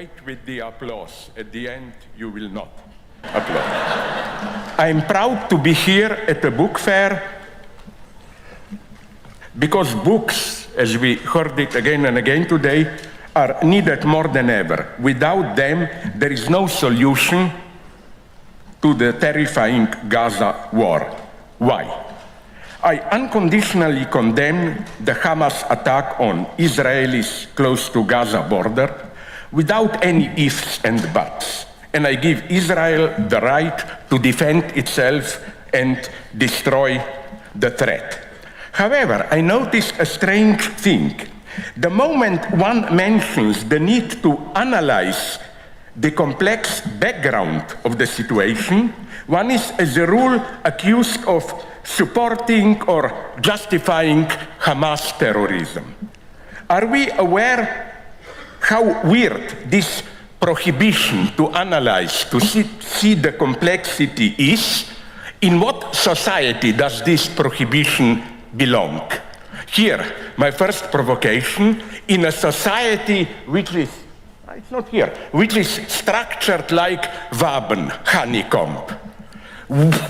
wait with the applause. At the end, you will not applaud. I'm proud to be here at the book fair because books, as we heard it again and again today, are needed more than ever. Without them, there is no solution to the terrifying Gaza war. Why? I unconditionally condemn the Hamas attack on Israelis close to Gaza border without any ifs and buts. And I give Israel the right to defend itself and destroy the threat. However, I notice a strange thing. The moment one mentions the need to analyze the complex background of the situation, one is, as a rule, accused of supporting or justifying Hamas terrorism. Are we aware how weird this prohibition to analyze, to see the complexity is? In what society does this prohibition belong? Here, my first provocation, in a society which is, it's not here, which is structured like Waben, honeycomb.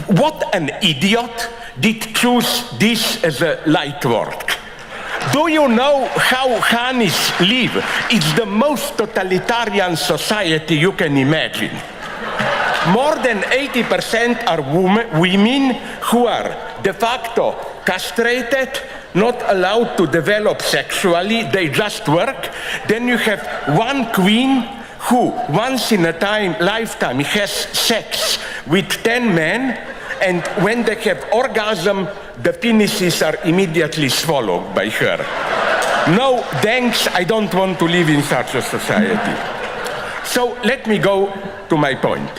What an idiot did choose this as a light word. Do you know how Hanis live? It's the most totalitarian society you can imagine. More than 80% are women who are de facto castrated, not allowed to develop sexually, they just work. Then you have one queen who once in a lifetime has sex with 10 men, and when they have orgasm, the penises are immediately swallowed by her. No, thanks, I don't want to live in such a society. So let me go to my point.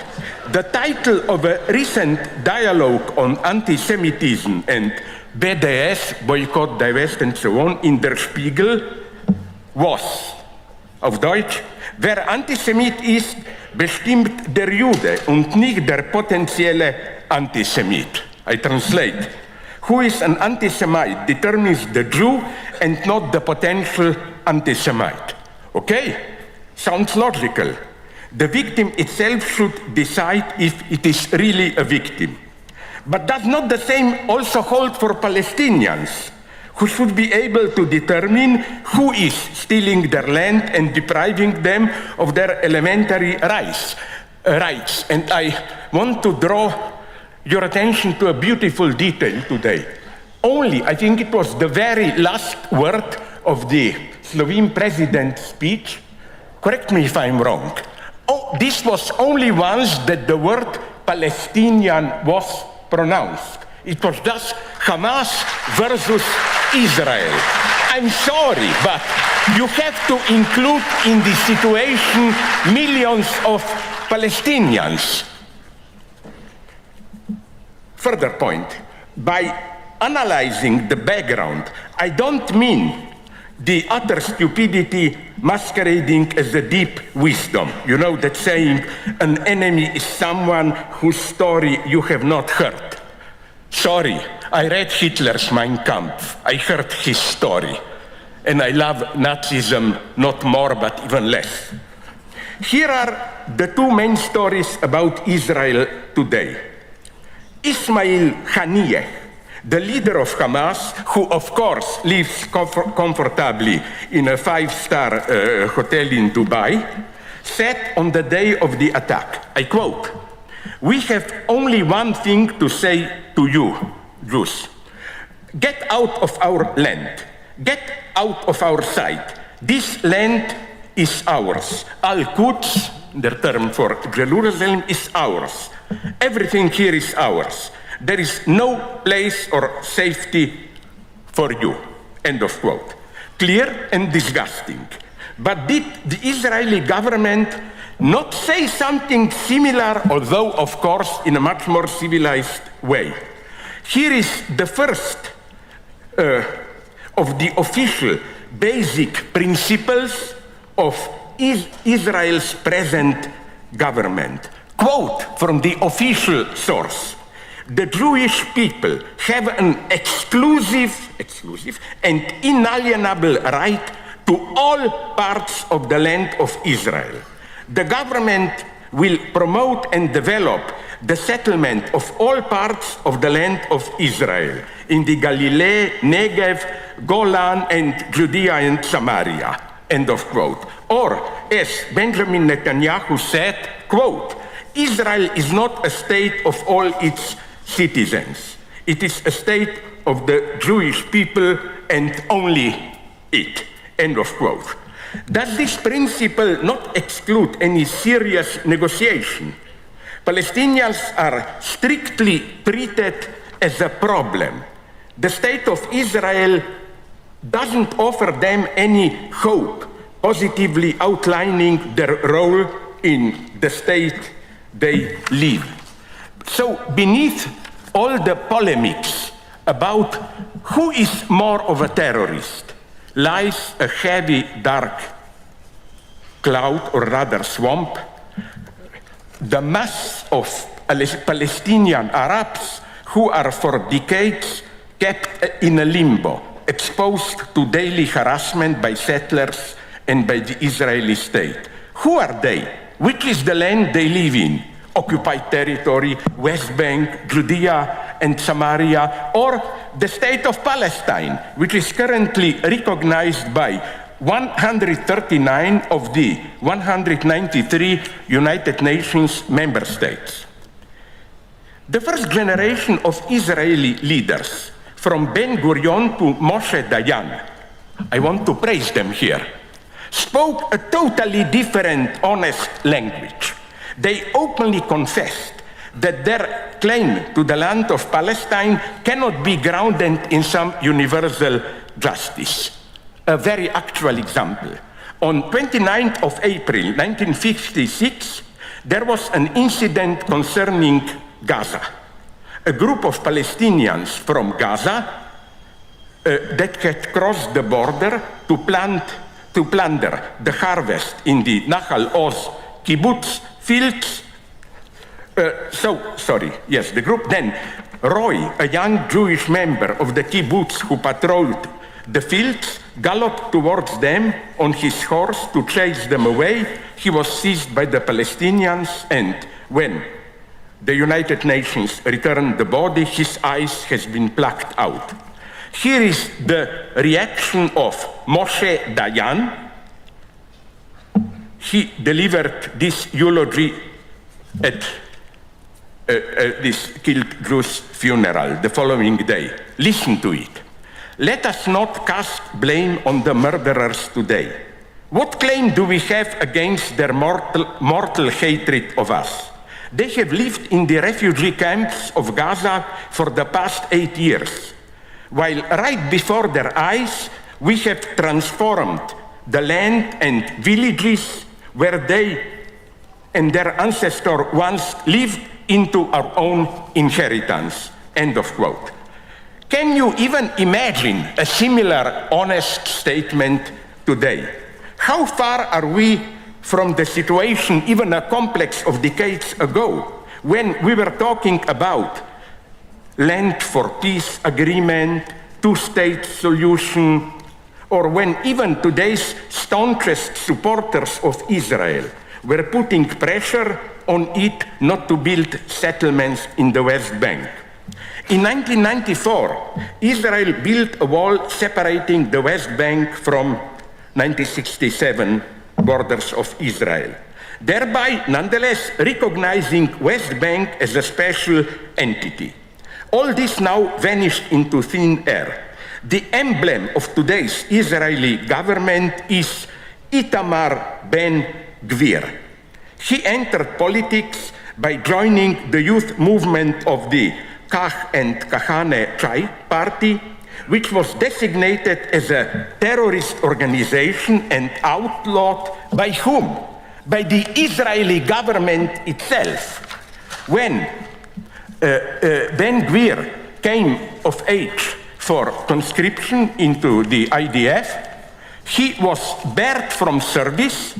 The title of a recent dialogue on anti-Semitism and BDS, Boycott, Divest, and so on, in Der Spiegel was, auf Deutsch, wer Antisemit ist, bestimmt der Jude und nicht der potenzielle Antisemit. I translate. Who is an anti-Semite determines the Jew and not the potential anti-Semite. Okay, sounds logical. The victim itself should decide if it is really a victim. But does not the same also hold for Palestinians, who should be able to determine who is stealing their land and depriving them of their elementary rights? And I want to draw your attention to a beautiful detail today. Only, I think it was the very last word of the Slovene president's speech, correct me if I'm wrong, this was only once that the word Palestinian was pronounced. It was just Hamas versus Israel. I'm sorry, but you have to include in the situation millions of Palestinians. Further point, by analyzing the background, I don't mean the utter stupidity masquerading as a deep wisdom. You know that saying, an enemy is someone whose story you have not heard. Sorry, I read Hitler's Mein Kampf. I heard his story. And I love Nazism, not more, but even less. Here are the two main stories about Israel today. Ismail Haniyeh, the leader of Hamas, who of course lives comfortably in a 5-star hotel in Dubai, said on the day of the attack, I quote, "We have only one thing to say to you, Jews. Get out of our land. Get out of our sight. This land is ours. Al-Quds, the term for Jerusalem, is ours. Everything here is ours. There is no place or safety for you." End of quote. Clear and disgusting. But did the Israeli government not say something similar, although of course in a much more civilized way? Here is the first of the official basic principles of Israel's present government. Quote from the official source. The Jewish people have an exclusive and inalienable right to all parts of the land of Israel. The government will promote and develop the settlement of all parts of the land of Israel, in the Galilee, Negev, Golan, and Judea and Samaria, end of quote. Or, as Benjamin Netanyahu said, quote, Israel is not a state of all its citizens. It is a state of the Jewish people and only it, end of quote. Does this principle not exclude any serious negotiation? Palestinians are strictly treated as a problem. The state of Israel doesn't offer them any hope, positively outlining their role in the state they live. So beneath all the polemics about who is more of a terrorist lies a heavy, dark cloud, or rather swamp. The mass of Palestinian Arabs who are for decades kept in a limbo, exposed to daily harassment by settlers and by the Israeli state. Who are they? Which is the land they live in? Occupied territory, West Bank, Judea and Samaria, or the state of Palestine, which is currently recognized by 139 of the 193 United Nations member states. The first generation of Israeli leaders, from Ben Gurion to Moshe Dayan, I want to praise them here, spoke a totally different, honest language. They openly confessed that their claim to the land of Palestine cannot be grounded in some universal justice. A very actual example. On 29th of April 1956, there was an incident concerning Gaza. A group of Palestinians from Gaza that had crossed the border to plunder the harvest in the Nahal Oz kibbutz fields. The group then, Roy, a young Jewish member of the kibbutz who patrolled the fields, galloped towards them on his horse to chase them away. He was seized by the Palestinians, and when the United Nations returned the body, his eyes has been plucked out. Here is the reaction of Moshe Dayan. He delivered this eulogy at this killed Jew's funeral the following day. Listen to it. Let us not cast blame on the murderers today. What claim do we have against their mortal hatred of us? They have lived in the refugee camps of Gaza for the past 8 years, while right before their eyes we have transformed the land and villages where they and their ancestors once lived into our own inheritance, end of quote. Can you even imagine a similar honest statement today? How far are we from the situation, even a complex of decades ago, when we were talking about land for peace agreement, two-state solution, or when even today's staunchest supporters of Israel were putting pressure on it not to build settlements in the West Bank? In 1994, Israel built a wall separating the West Bank from 1967 borders of Israel, thereby nonetheless recognizing West Bank as a special entity. All this now vanished into thin air. The emblem of today's Israeli government is Itamar Ben-Gvir. He entered politics by joining the youth movement of the Kach and Kahane Chai party, which was designated as a terrorist organization and outlawed by whom? By the Israeli government itself. When Ben-Gvir came of age for conscription into the IDF, he was barred from service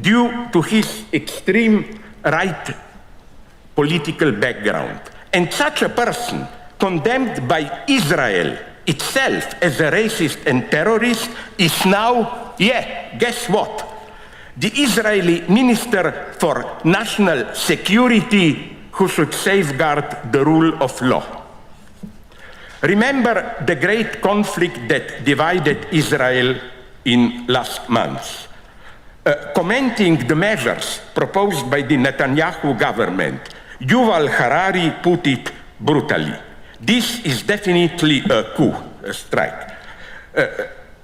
due to his extreme right political background. And such a person, condemned by Israel itself as a racist and terrorist, is now, guess what? the Israeli Minister for National Security who should safeguard the rule of law. Remember the great conflict that divided Israel in last months. Commenting the measures proposed by the Netanyahu government, Yuval Harari put it brutally. This is definitely a coup, a strike.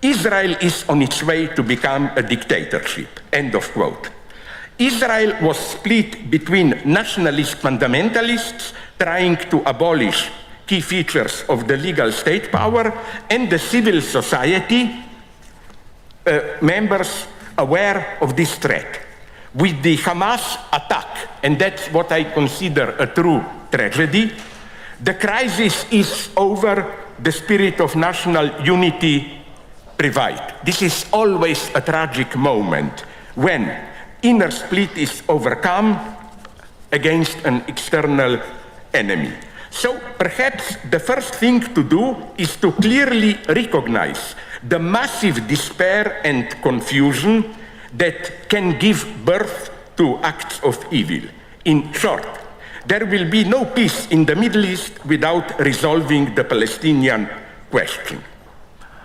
Israel is on its way to become a dictatorship, end of quote. Israel was split between nationalist fundamentalists trying to abolish key features of the legal state power and the civil society members aware of this threat. With the Hamas attack, and that's what I consider a true tragedy, the crisis is over, the spirit of national unity revived. This is always a tragic moment when inner split is overcome against an external enemy. So perhaps the first thing to do is to clearly recognize the massive despair and confusion that can give birth to acts of evil. In short, there will be no peace in the Middle East without resolving the Palestinian question.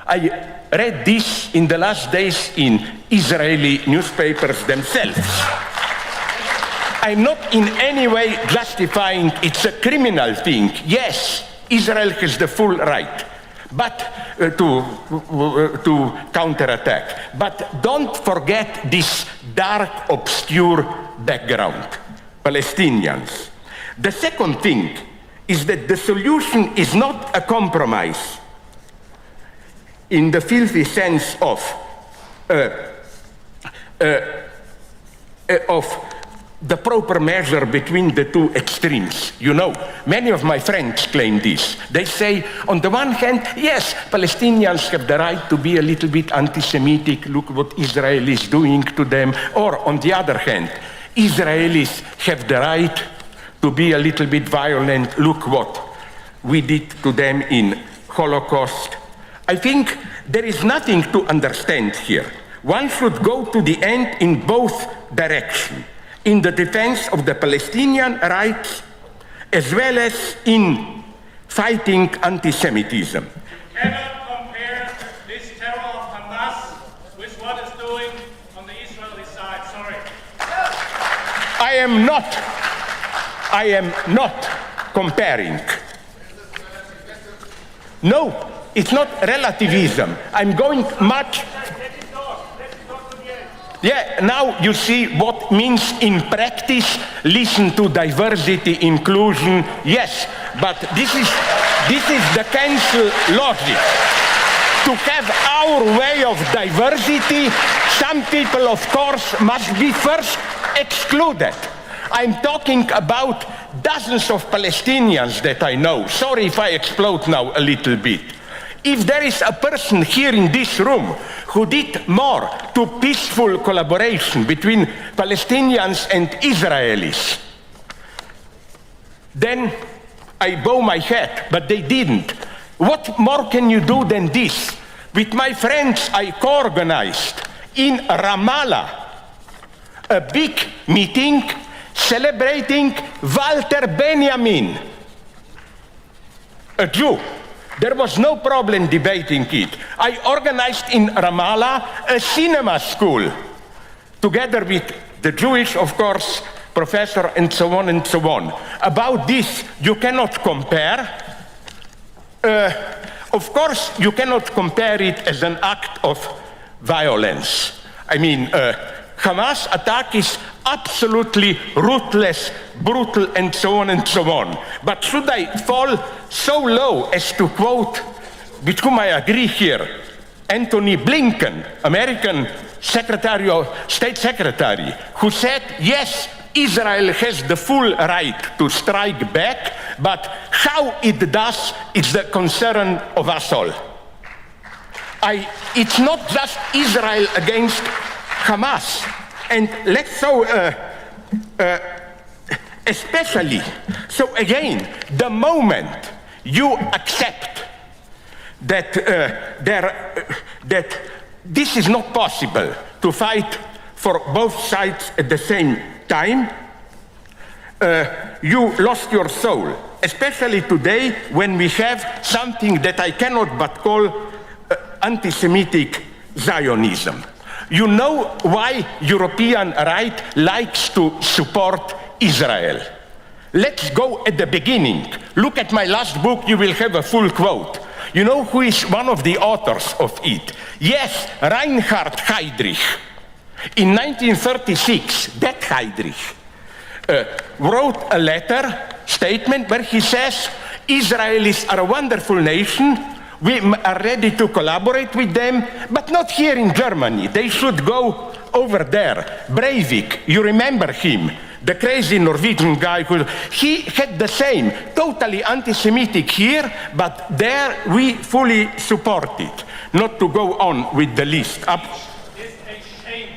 I read this in the last days in Israeli newspapers themselves. I'm not in any way justifying it's a criminal thing. Yes, Israel has the full right but to counterattack. But don't forget this dark, obscure background, Palestinians. The second thing is that the solution is not a compromise in the filthy sense of the proper measure between the two extremes. You know, many of my friends claim this. They say, on the one hand, yes, Palestinians have the right to be a little bit anti-Semitic, look what Israel is doing to them. Or on the other hand, Israelis have the right to be a little bit violent, look what we did to them in Holocaust. I think there is nothing to understand here. One should go to the end in both directions, in the defense of the Palestinian rights, as well as in fighting anti-Semitism. You cannot compare this terror of Hamas with what it's doing on the Israeli side. Sorry. I am not comparing. No, it's not relativism. I'm going much. Yeah, now you see what means in practice. Listen to diversity, inclusion. Yes, but this is the cancel logic. To have our way of diversity, some people, of course, must be first excluded. I'm talking about dozens of Palestinians that I know. Sorry if I explode now a little bit. If there is a person here in this room who did more to peaceful collaboration between Palestinians and Israelis, then I bow my head, but they didn't. What more can you do than this? With my friends, I co-organized in Ramallah a big meeting celebrating Walter Benjamin, a Jew. There was no problem debating it. I organized in Ramallah a cinema school, together with the Jewish, of course, professor and so on and so on. About this, you cannot compare. Of course, you cannot compare it as an act of violence. I mean, Hamas attack is absolutely ruthless, brutal, and so on and so on. But should I fall so low as to quote, with whom I agree here, Anthony Blinken, American State Secretary, who said, yes, Israel has the full right to strike back, but how it does is the concern of us all. It's not just Israel against Hamas. And let's so, especially, so again, the moment you accept that, that this is not possible to fight for both sides at the same time, you lost your soul, especially today when we have something that I cannot but call anti-Semitic Zionism. You know why European right likes to support Israel. Let's go at the beginning. Look at my last book, you will have a full quote. You know who is one of the authors of it? Yes, Reinhard Heydrich. In 1936, that Heydrich wrote a letter, statement, where he says, Israelis are a wonderful nation, we are ready to collaborate with them, but not here in Germany. They should go over there. Breivik, you remember him, the crazy Norwegian guy he had the same, totally anti-Semitic here, but there we fully support it. Not to go on with the list. It's a shame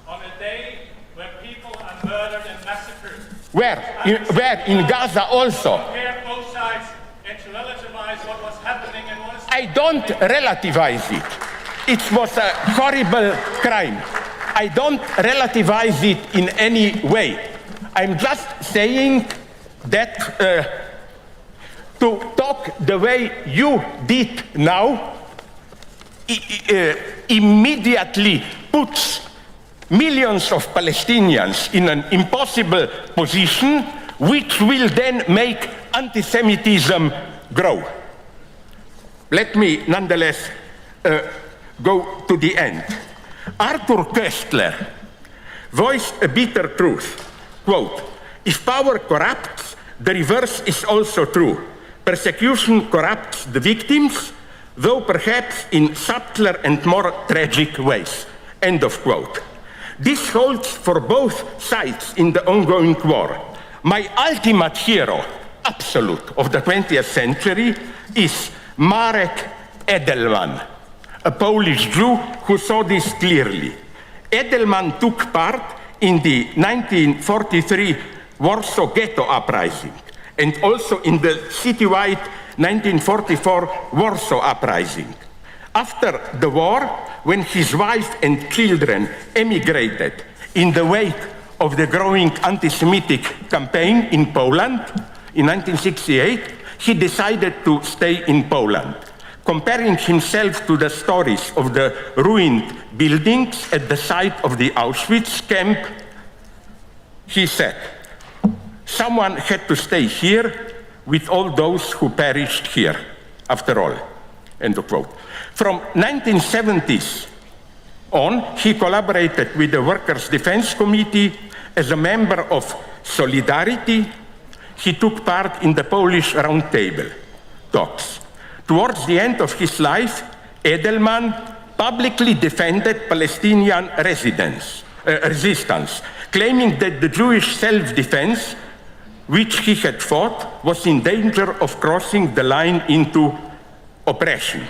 on a day where people are murdered and massacred. Where? In Gaza also. Compare both sides and to relativize what was happening and what is I don't relativize it. It was a horrible crime. I don't relativize it in any way. I'm just saying that to talk the way you did now immediately puts millions of Palestinians in an impossible position, which will then make anti-Semitism grow. Let me nonetheless go to the end. Arthur Koestler voiced a bitter truth. Quote, if power corrupts, the reverse is also true. Persecution corrupts the victims, though perhaps in subtler and more tragic ways. End of quote. This holds for both sides in the ongoing war. My ultimate hero, absolute, of the 20th century is Marek Edelman, a Polish Jew who saw this clearly. Edelman took part in the 1943 Warsaw Ghetto Uprising and also in the citywide 1944 Warsaw Uprising. After the war, when his wife and children emigrated in the wake of the growing anti-Semitic campaign in Poland in 1968, he decided to stay in Poland. Comparing himself to the stories of the ruined buildings at the site of the Auschwitz camp, he said, someone had to stay here with all those who perished here, after all, end of quote. From 1970s on, he collaborated with the Workers' Defense Committee as a member of Solidarity. He took part in the Polish Roundtable talks. Towards the end of his life, Edelman publicly defended Palestinian resistance, claiming that the Jewish self-defense, which he had fought, was in danger of crossing the line into oppression.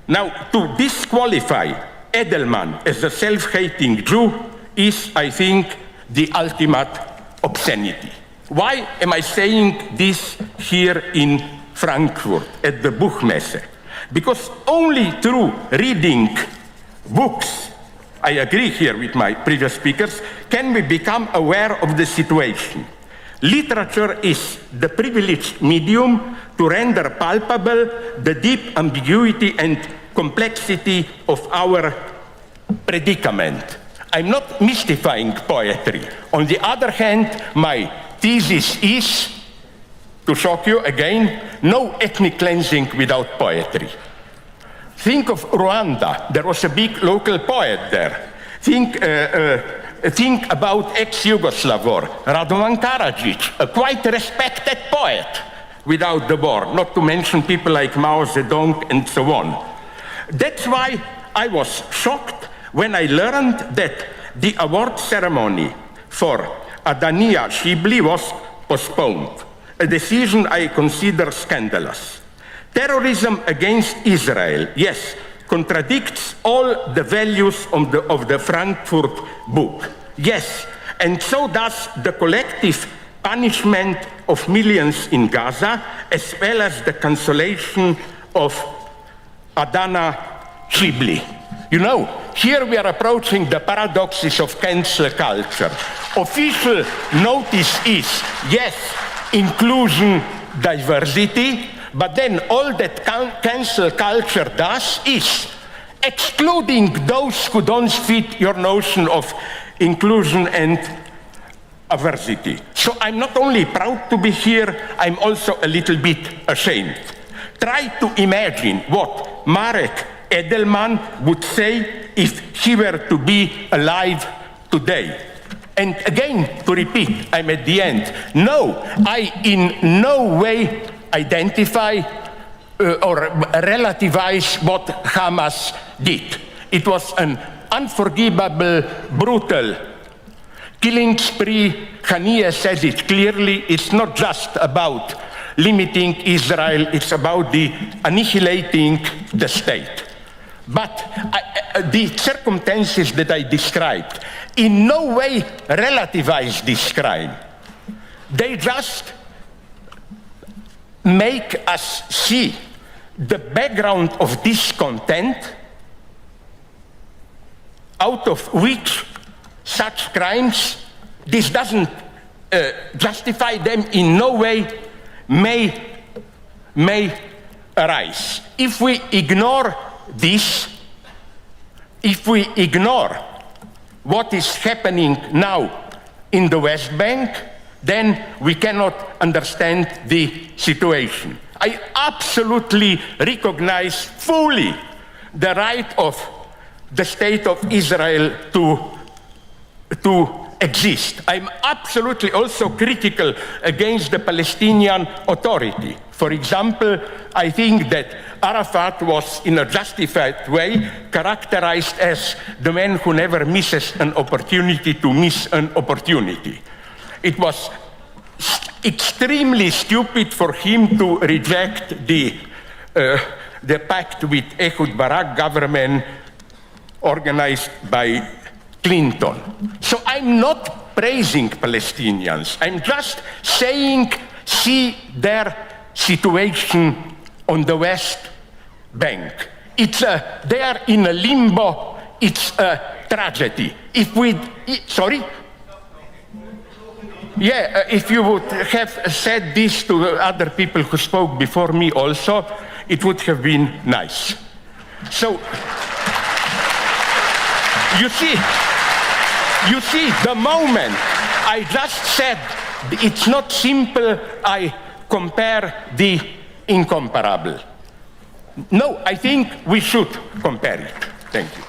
Now, to disqualify Edelman as a self-hating Jew is, I think, the ultimate obscenity. Why am I saying this here in Frankfurt at the Buchmesse? Because only through reading books, I agree here with my previous speakers, can we become aware of the situation. Literature is the privileged medium to render palpable the deep ambiguity and complexity of our predicament. I'm not mystifying poetry. On the other hand, my thesis is, to shock you again, no ethnic cleansing without poetry. Think of Rwanda. There was a big local poet there. Think about ex-Yugoslav war, Radovan Karadzic, a quite respected poet without the war, not to mention people like Mao Zedong and so on. That's why I was shocked when I learned that the award ceremony for Adania Shibli was postponed, a decision I consider scandalous. Terrorism against Israel, yes, contradicts all the values of the Frankfurt book. Yes, and so does the collective punishment of millions in Gaza, as well as the cancellation of Adana Shibli. You know, here we are approaching the paradoxes of cancel culture. Official notice is, yes, inclusion, diversity, but then all that cancel culture does is excluding those who don't fit your notion of inclusion and diversity. So I'm not only proud to be here, I'm also a little bit ashamed. Try to imagine what Marek Edelman would say if he were to be alive today. And again, to repeat, I'm at the end. No, I in no way identify or relativize what Hamas did. It was an unforgivable, brutal killing spree. Haniyeh says it clearly. It's not just about limiting Israel, it's about the annihilating the state. But the circumstances that I described in no way relativize this crime. They just make us see the background of discontent out of which such crimes, this doesn't justify them in no way, may arise. If we ignore this, if we ignore what is happening now in the West Bank, then we cannot understand the situation. I absolutely recognize fully the right of the state of Israel to exist. I'm absolutely also critical against the Palestinian Authority. For example, I think that Arafat was, in a justified way, characterized as the man who never misses an opportunity to miss an opportunity. It was extremely stupid for him to reject the pact with Ehud Barak government organized by Clinton. So I'm not praising Palestinians. I'm just saying, see their situation on the West Bank. They are in a limbo. It's a tragedy. Sorry? Yeah, if you would have said this to other people who spoke before me also, it would have been nice. So, you see, the moment I just said it's not simple, I compare the incomparable. No, I think we should compare it. Thank you.